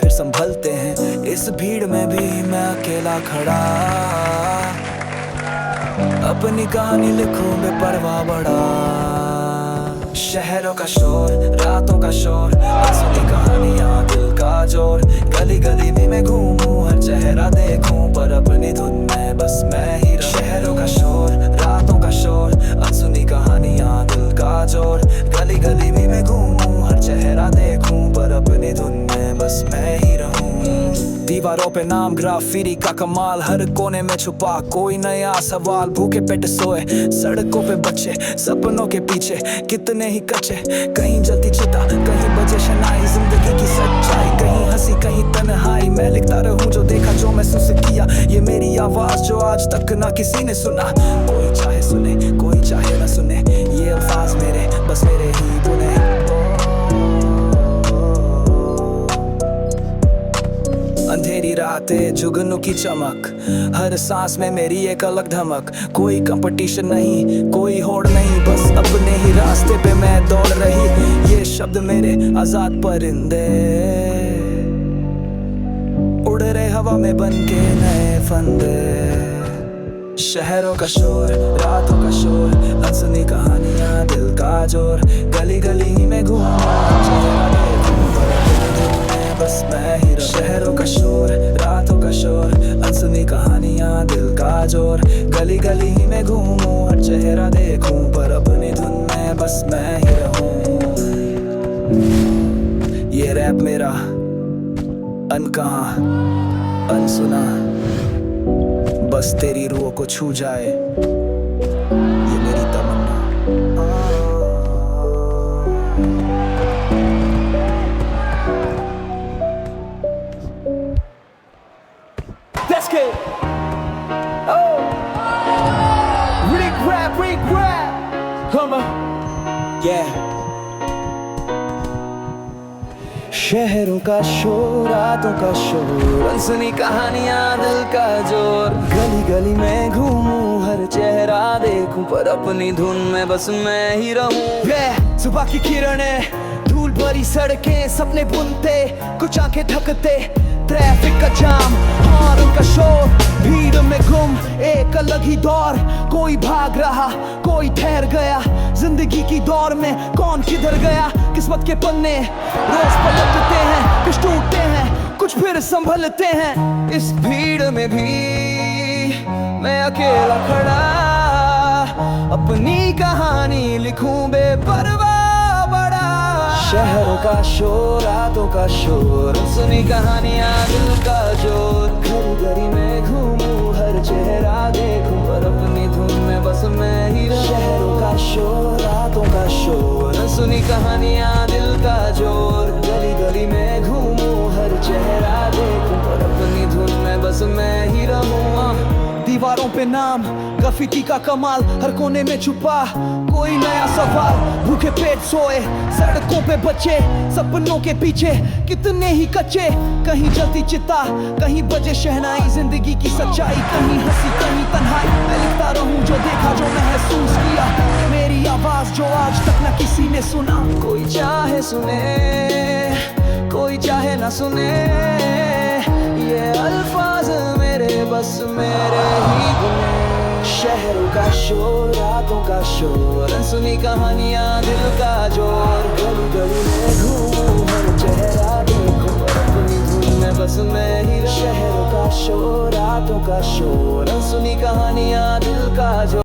फिर संभलते हैं। इस भीड़ में भी मैं अकेला खड़ा, अपनी कहानी लिखूं बेपरवाह बड़ा। शहरों का शोर, रातों का शोर, असली कहानियां, दिल का जोर। गली गली में मैं घूमूं, हर चेहरा देखूं, पर अपनी धुन में बस मैं ही रहूं। शहरों का शोर, रातों का शोर, अनसुनी कहानियां, दिल का जोर। गली गली में मैं घूमूं, हर चेहरा देखूं, पर अपनी धुन में बस मैं ही रहूं। दीवारों पे नाम, ग्राफिटी का कमाल, हर कोने में छुपा कोई नया सवाल। भूखे पेट सोए सड़कों पे बच्चे, सपनों के पीछे कितने ही कच्चे। कहीं जलती चिता, कहीं बजे शनाई, जिंदगी की सच्चाई, कहीं हंसी कहीं तन्हाई। मैं लिखता रहूं जो देखा, जो महसूस किया, ये मेरी आवाज जो आज तक ना किसी ने सुना। कोई चाहे सुने, कोई चाहे ना सुने, ये अल्फाज मेरे बस मेरे ही बुने। अंधेरी रातें, जुगनू की चमक, हर सांस में मेरी एक अलग धमक। कोई कंपटीशन नहीं, कोई होड़ नहीं, बस अपने ही रास्ते पे मैं दौड़ रही। ये शब्द मेरे आजाद परिंदे, उड़ रहे हवा में बन के नए फंदे। शहरों का शोर, रातों का शोर, अनसुनी कहानियां, दिल का जोर। गली गली में बस मैं ही रहूं। शहरों का शोर, रातों का शोर, अनसुनी कहानियां, दिल का जोर। गली गली में घूमूं, हर चेहरा देखूं, पर अपनी धुन में बस मैं ही रहूं। ये रैप मेरा अनकहा, अनसुना, बस तेरी रूह को छू जाए, ये मेरी तमन्ना। Let's get oh Rick rap come on yeah। शहरों का शोर, रातों का शोर, अनसुनी कहानियां, दिल का जोर। गली गली में घूमूं, हर चेहरा देखूं, पर अपनी धुन में बस मैं ही रहूं। सुबह की किरणें, धूल भरी सड़कें, सपने बुनते, कुछ आंखें ढकते। ट्रैफिक का जाम, हॉर्न का शोर, भीड़ में गुम एक अलग ही दौर। कोई भाग रहा, कोई ठहर गया, जिंदगी की दौड़ में कौन किधर गया। किस्मत के पन्ने रोज पलटते हैं, कुछ टूटते हैं, कुछ फिर संभलते हैं। इस भीड़ में भी मैं अकेला खड़ा, अपनी कहानी लिखूं बेपरवाह बड़ा। शहरों का शोर, रातों का शोर, सुनी कहानियां, दिल का जोर। गली गली में घूमूं, हर चेहरा देखूं, पर अपनी धुन में बस मैं ही रहूं। शहरों का शोर, रातों का शोर, सुनी कहानियां, दिल का जोर। गली गली में घूमूं, हर चेहरा देखूं, पर अपनी धुन में बस मैं ही रहूं। दीवारों पे नाम, ग्राफिटी का कमाल, हर कोने में छुपा कोई नया सवाल। भूखे पेट सोए सड़कों पे बच्चे, सपनों के पीछे कितने ही कच्चे। कहीं जलती चिता, कहीं बजे शहनाई, जिंदगी की सच्चाई, कहीं हंसी कहीं तन्हाई। मैं लिखता रहूं जो देखा, जो महसूस किया, मेरी आवाज जो आज तक न किसी ने सुना। कोई चाहे सुने, कोई चाहे ना सुने, ये अल्फाज मेरे बस मेरे ही गुने। शहरों का शोर, रातों का शोर, सुनी कहानियां, दिल का जोर। गली गली में घूमूं, हर चेहरा देखूं, अपनी धुन में बस मैं ही रहूं। शहरों का शोर, रातों का शोर, सुनी कहानियां, दिल का जोर।